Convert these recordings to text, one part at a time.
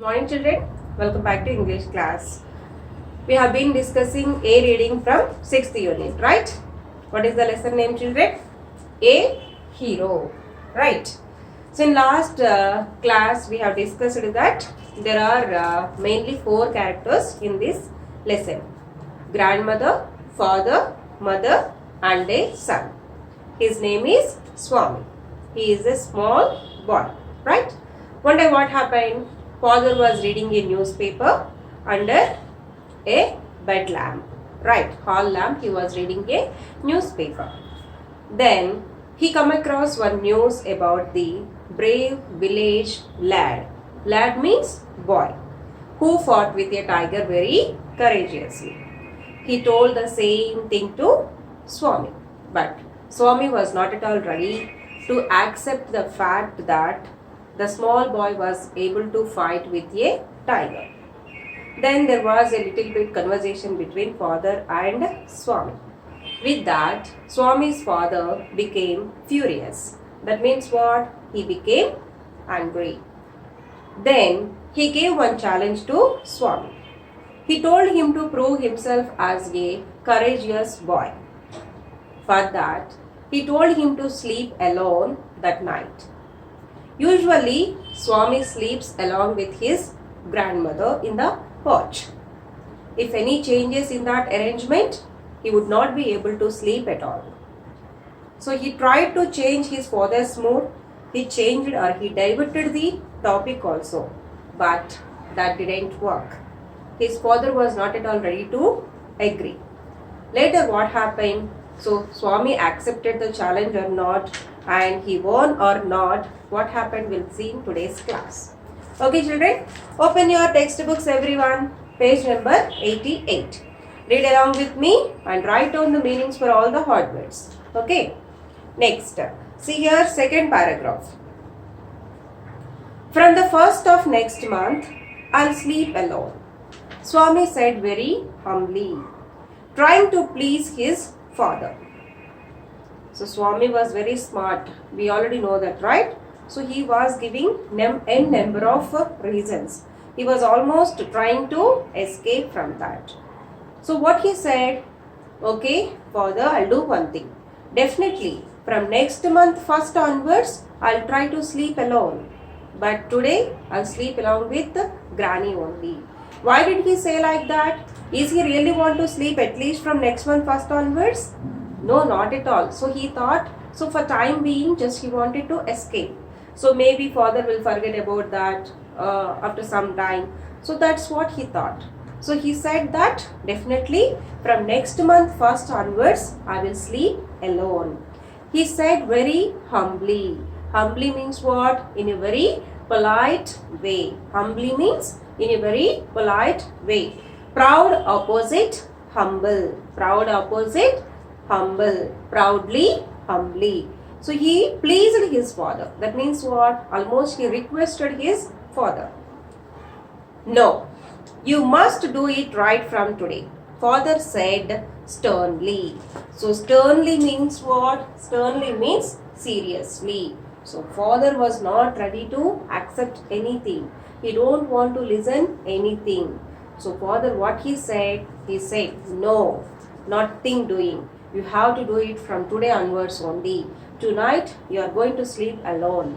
Morning children, welcome back to English class. We have been discussing A reading from 6th unit, right? What is the lesson name children? A hero, right? So in last class we have discussed that there are mainly 4 characters in this lesson. Grandmother, father, mother and a son. His name is Swami. He is a small boy, right? One day what happened? Father was reading a newspaper under a bed lamp, right? Hall lamp. He was reading a newspaper. Then he come across one news about the brave village lad. Lad means boy, who fought with a tiger very courageously. He told the same thing to Swami, but Swami was not at all ready to accept the fact that the small boy was able to fight with a tiger. Then there was a little bit conversation between father and Swami. With that, Swami's father became furious. That means what? He became angry. Then he gave one challenge to Swami. He told him to prove himself as a courageous boy. For that, he told him to sleep alone that night. Usually, Swami sleeps along with his grandmother in the porch. If any changes in that arrangement, he would not be able to sleep at all. So he tried to change his father's mood. He changed or he diverted the topic also, but that didn't work. His father was not at all ready to agree. Later what happened? So Swami accepted the challenge or not, and he won or not. What happened we'll see in today's class. Okay children, open your textbooks everyone. Page number 88. Read along with me and write down the meanings for all the hard words. Okay. Next, see here second paragraph. From the 1st of next month, I'll sleep alone, Swami said very humbly, trying to please his father. So Swami was very smart. We already know that, right? So he was giving n number of reasons. He was almost trying to escape from that. So what he said, okay, father, I'll do one thing. Definitely, from next month 1st onwards, I'll try to sleep alone. But today, I'll sleep along with granny only. Why did he say like that? Is he really want to sleep at least from next month 1st onwards? No, not at all. So he thought, so for time being, just he wanted to escape. So maybe father will forget about that after some time. So that's what he thought. So he said that definitely from next month 1st onwards, I will sleep alone. He said very humbly. Humbly means what? In a very polite way. Humbly means in a very polite way. Proud opposite humble. Proud opposite humble. Proudly, humbly. So he pleased his father. That means what? Almost he requested his father. No, you must do it right from today, father said sternly. So sternly means what? Sternly means seriously. So father was not ready to accept anything. He don't want to listen anything. So father, what he said no, nothing doing. You have to do it from today onwards only. Tonight you are going to sleep alone.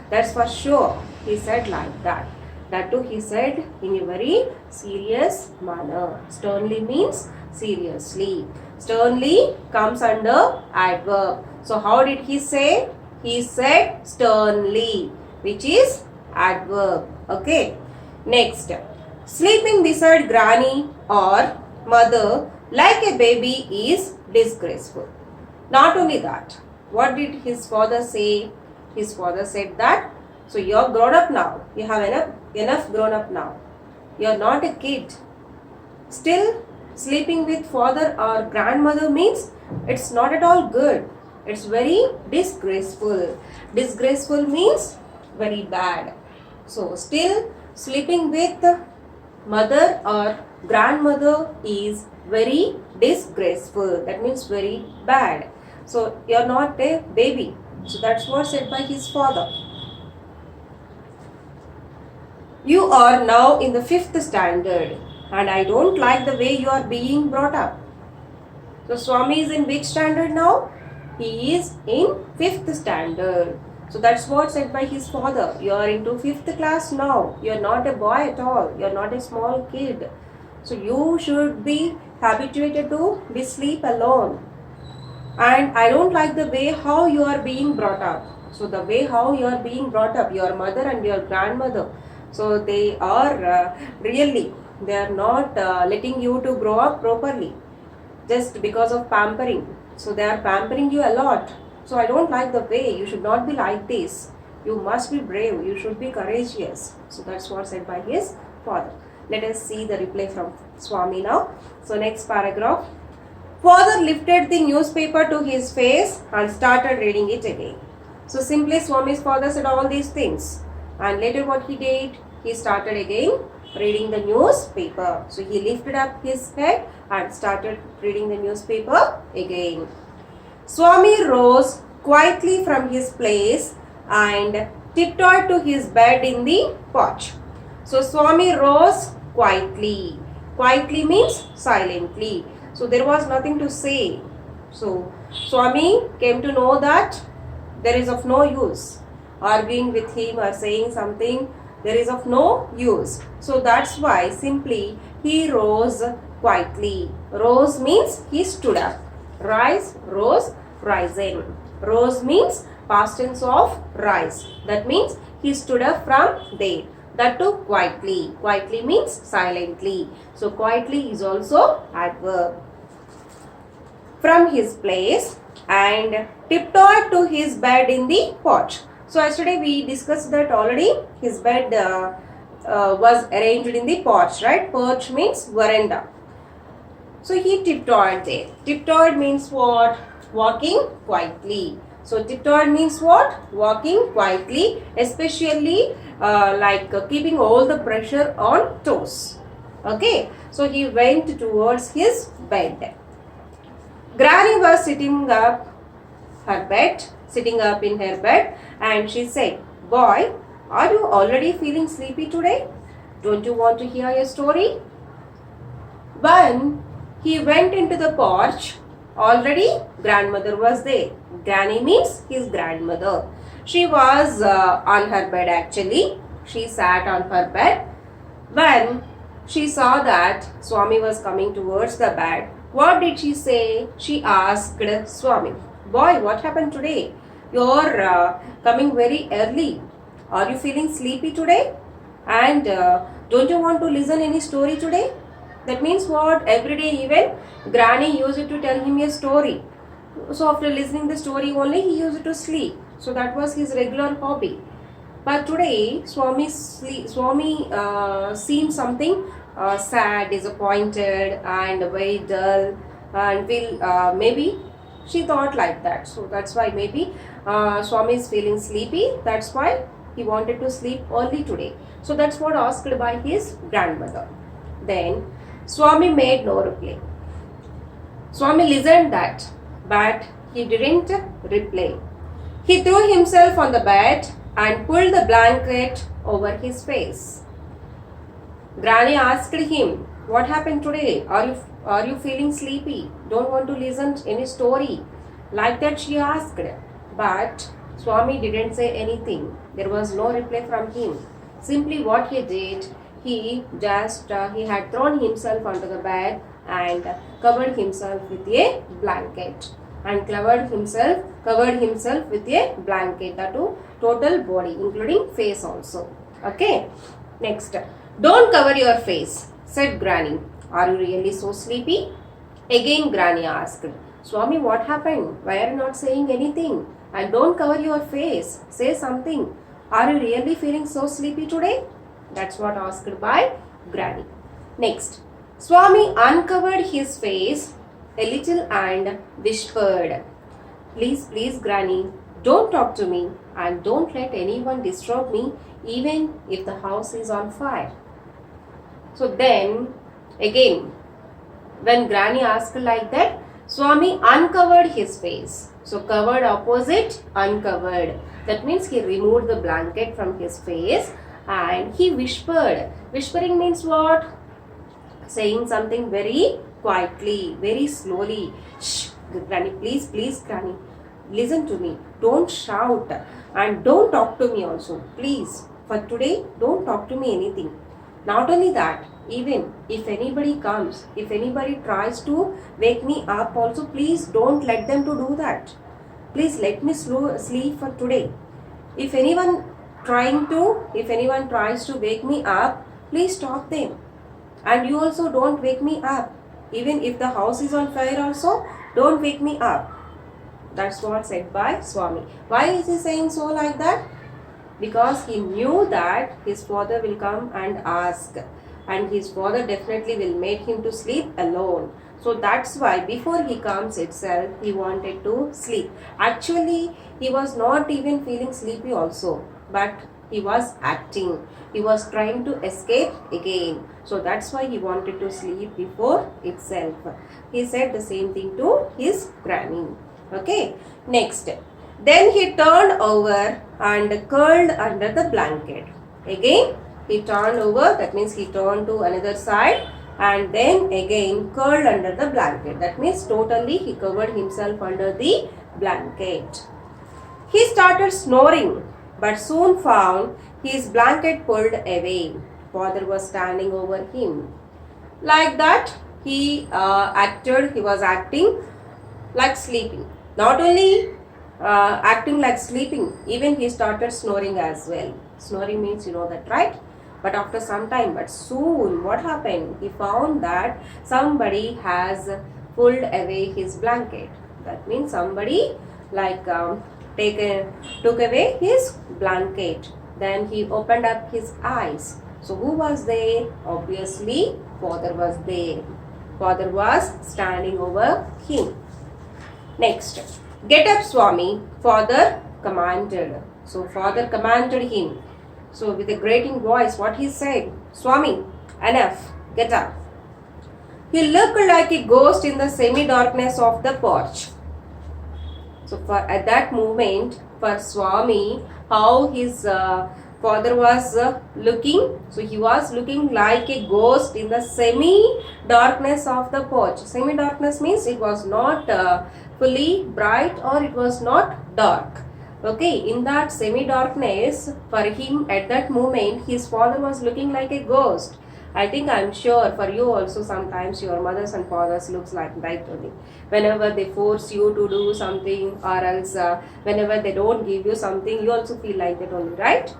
That's for sure. He said like that. That too he said in a very serious manner. Sternly means seriously. Sternly comes under adverb. So how did he say? He said sternly, which is adverb. Okay. Next. Sleeping beside granny or mother like a baby is disgraceful. Not only that, what did his father say? His father said that, so you are grown up now. You have enough grown up now. You are not a kid. Still sleeping with father or grandmother means it's not at all good. It's very disgraceful. Disgraceful means very bad. So still sleeping with mother or grandmother is very disgraceful. That means very bad. So you are not a baby. So that's what said by his father. You are now in the 5th standard and I don't like the way you are being brought up. So Swami is in which standard now? He is in 5th standard. So that's what said by his father. You are into 5th class now. You are not a boy at all. You are not a small kid. So you should be habituated to be sleep alone. And I don't like the way how you are being brought up. So the way how you are being brought up, your mother and your grandmother. So they are they are not letting you to grow up properly just because of pampering. So they are pampering you a lot. So I don't like the way. You should not be like this. You must be brave. You should be courageous. So that's what said by his father. Let us see the reply from Swami now. So next paragraph. Father lifted the newspaper to his face and started reading it again. So simply Swami's father said all these things. And later what he did? He started again reading the newspaper. So he lifted up his head and started reading the newspaper again. Swami rose quietly from his place and tiptoed to his bed in the porch. So Swami rose quietly. Quietly means silently. So there was nothing to say. So Swami came to know that there is of no use. Arguing with him or saying something, there is of no use. So that's why simply he rose quietly. Rose means he stood up. Rise, rose, rising. Rose means past tense of rise. That means he stood up from there. That too quietly. Quietly means silently. So quietly is also adverb. From his place and tiptoed to his bed in the porch. So yesterday we discussed that already. His bed was arranged in the porch, right? Porch means veranda. So he tiptoed there. Tiptoed means what? Walking quietly. So tiptoed means what? Walking quietly, especially keeping all the pressure on toes. Okay. So he went towards his bed. Granny was sitting up in her bed, and she said, "Boy, are you already feeling sleepy today? Don't you want to hear a story?" When he went into the porch, already grandmother was there. Granny means his grandmother. She was on her bed actually. She sat on her bed. When she saw that Swami was coming towards the bed, what did she say? She asked Swami, "Boy, what happened today? You're coming very early. Are you feeling sleepy today? And don't you want to listen any story today?" That means what? Every day even Granny used to tell him a story. So after listening the story only he used to sleep. So that was his regular hobby. But today Swami seemed something sad, disappointed and very dull and maybe she thought like that. So that's why maybe Swami is feeling sleepy. That's why he wanted to sleep early today. So that's what asked by his grandmother. Then Swami made no reply. Swami listened that, but he didn't reply. He threw himself on the bed and pulled the blanket over his face. Granny asked him, "What happened today? Are you feeling sleepy? Don't want to listen any story?" Like that she asked. But Swami didn't say anything. There was no reply from him. Simply what he did, he had thrown himself onto the bed and covered himself with a blanket. And covered himself with a blanket, that to total body, including face also. Okay. Next. "Don't cover your face," said Granny. "Are you really so sleepy?" Again Granny asked, "Swami, what happened? Why are you not saying anything? And don't cover your face. Say something. Are you really feeling so sleepy today?" That's what asked by Granny. Next. Swami uncovered his face a little and whispered, Please, Granny, don't talk to me and don't let anyone disturb me even if the house is on fire." So then, again, when Granny asked like that, Swami uncovered his face. So covered opposite, uncovered. That means he removed the blanket from his face and he whispered. Whispering means what? Saying something very quietly, very slowly. Shh, Granny, please, please, Granny, listen to me. Don't shout and don't talk to me also. Please, for today, don't talk to me anything. Not only that, even if anybody comes, if anybody tries to wake me up also, please don't let them to do that. Please let me sleep for today. If anyone if anyone tries to wake me up, please stop them. And you also don't wake me up. Even if the house is on fire also, don't wake me up. That's what said by Swami. Why is he saying so like that? Because he knew that his father will come and ask, and his father definitely will make him to sleep alone. So that's why before he comes itself, he wanted to sleep. Actually, he was not even feeling sleepy also, but he was acting. He was trying to escape again. So that's why he wanted to sleep before itself. He said the same thing to his granny. Okay, next. Then he turned over and curled under the blanket. Again, he turned over, that means he turned to another side, and then again curled under the blanket. That means totally he covered himself under the blanket. He started snoring, but soon found his blanket pulled away. Father was standing over him. Like that, he was acting like sleeping. Not only acting like sleeping, even he started snoring as well. Snoring means you know that, right? But after some time, but soon what happened? He found that somebody has pulled away his blanket. That means somebody like took away his blanket. Then he opened up his eyes. So who was there? Obviously, father was there. Father was standing over him. Next, get up, Swami, father commanded. So father commanded him. So with a grating voice, what he said? Swami, enough, get up. He looked like a ghost in the semi-darkness of the porch. So at that moment, for Swami, how his father was looking. So he was looking like a ghost in the semi-darkness of the porch. Semi-darkness means it was not fully bright or it was not dark. Okay, in that semi-darkness, for him at that moment, his father was looking like a ghost. I'm sure for you also sometimes your mothers and fathers looks like that only. Whenever they force you to do something or else whenever they don't give you something, you also feel like that only, right?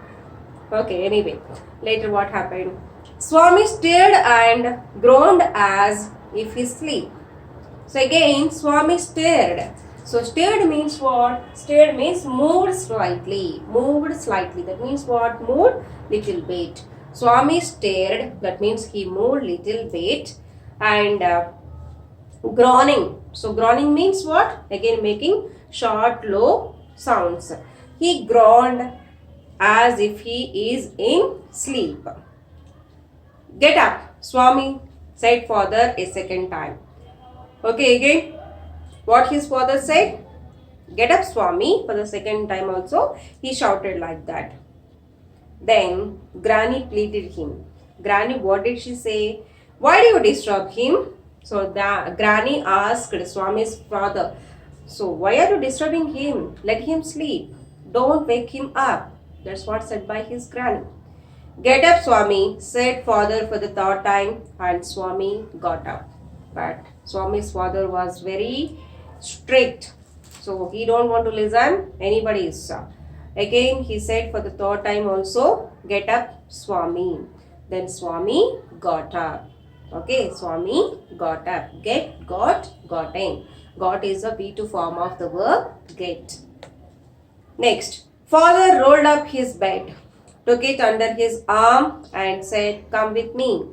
Okay, anyway, later what happened? Swami stirred and groaned as if he sleep. So again, Swami stirred. So stirred means what? Stirred means moved slightly. Moved slightly. That means what? Moved little bit. Swami stirred. That means he moved little bit. And groaning. So groaning means what? Again making short, low sounds. He groaned as if he is in sleep. Get up, Swami, said father a second time. Okay, again, what his father said? Get up, Swami, for the second time also. He shouted like that. Then Granny pleaded him. Granny, what did she say? Why do you disturb him? So the Granny asked Swami's father. So why are you disturbing him? Let him sleep. Don't wake him up. That's what said by his granny. Get up, Swami, said father for the third time, and Swami got up. But Swami's father was very strict. So he don't want to listen anybody's. Again he said for the third time also, get up, Swami. Then Swami got up. Okay, Swami got up. Get, got, gotten. Got is a B2 form of the verb get. Next, father rolled up his bed, took it under his arm and said, come with me.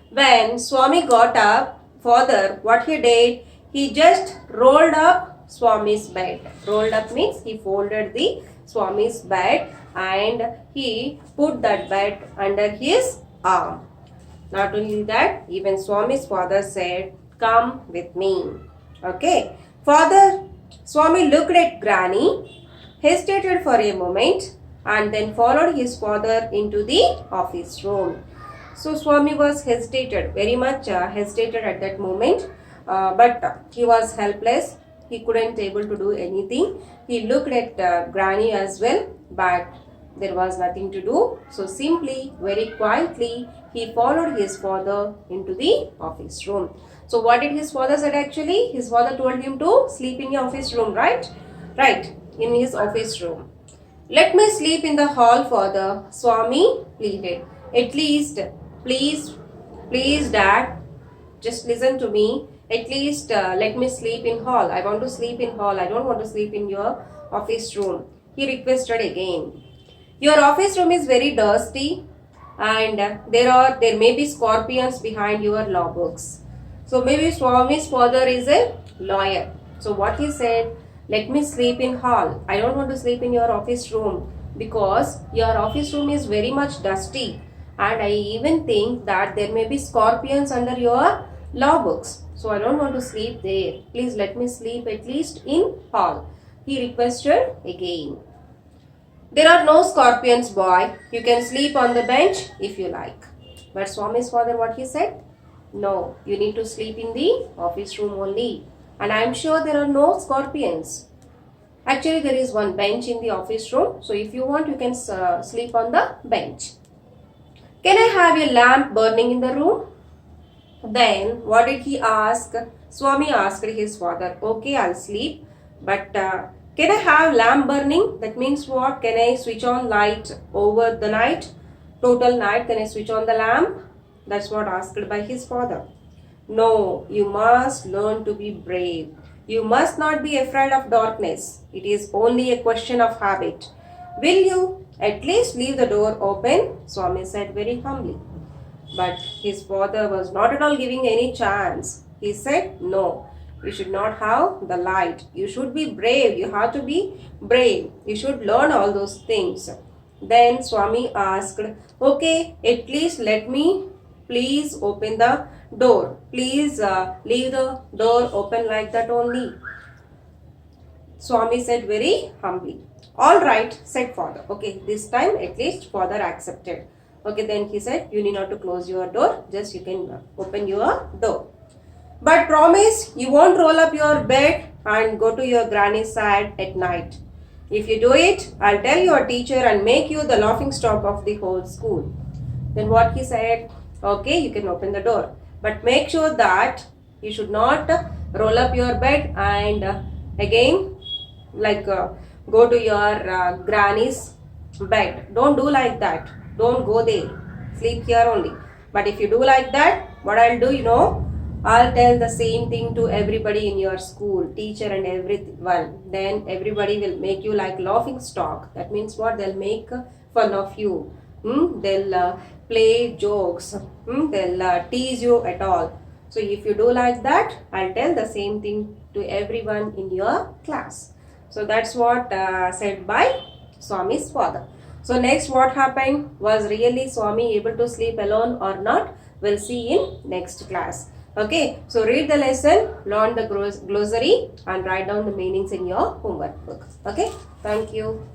When Swami got up, father, what he did, he just rolled up Swami's bed. Rolled up means he folded the Swami's bed and he put that bed under his arm. Not only that, even Swami's father said, come with me. Okay. Swami looked at Granny, hesitated for a moment and then followed his father into the office room. So Swami was hesitated, very much hesitated at that moment, but he was helpless. He couldn't able to do anything. He looked at Granny as well, but there was nothing to do. So simply, very quietly, he followed his father into the office room. So what did his father said actually? His father told him to sleep in the office room, right? Right, in his office room. Let me sleep in the hall, father, Swami pleaded. At least, please, dad, just listen to me. At least let me sleep in hall. I want to sleep in hall. I don't want to sleep in your office room. He requested again. Your office room is very dusty, and there may be scorpions behind your law books. So maybe Swami's father is a lawyer. So what he said, let me sleep in hall. I don't want to sleep in your office room because your office room is very much dusty, and I even think that there may be scorpions under your law books. So I don't want to sleep there. Please let me sleep at least in hall. He requested again. There are no scorpions, boy. You can sleep on the bench if you like. But Swami's father, what he said? No, you need to sleep in the office room only. And I am sure there are no scorpions. Actually, there is one bench in the office room. So if you want, you can sleep on the bench. Can I have a lamp burning in the room? Then, what did he ask? Swami asked his father, okay, I'll sleep. But can I have lamp burning? That means what? Can I switch on light over the night? Total night, can I switch on the lamp? That's what asked by his father. No, you must learn to be brave. You must not be afraid of darkness. It is only a question of habit. Will you at least leave the door open? Swami said very humbly. But his father was not at all giving any chance. He said, no, you should not have the light. You should be brave. You have to be brave. You should learn all those things. Then Swami asked, okay, at least let me please open the door. Please leave the door open like that only. Swami said very humbly. All right, said father. Okay, this time at least father accepted. Okay, then he said, you need not to close your door. Just you can open your door. But promise you won't roll up your bed and go to your granny's side at night. If you do it, I'll tell your teacher and make you the laughing stock of the whole school. Then what he said, okay, you can open the door. But make sure that you should not roll up your bed and again go to your granny's bed. Don't do like that. Don't go there. Sleep here only. But if you do like that, what I'll do, I'll tell the same thing to everybody in your school, teacher and everyone. Then everybody will make you like laughing stock. That means what? They'll make fun of you. They'll play jokes. They'll tease you at all. So if you do like that, I'll tell the same thing to everyone in your class. So that's what said by Swami's father. So next what happened? Was really Swami able to sleep alone or not? We'll see in next class. Okay, so read the lesson, learn the glossary and write down the meanings in your homework book. Okay, thank you.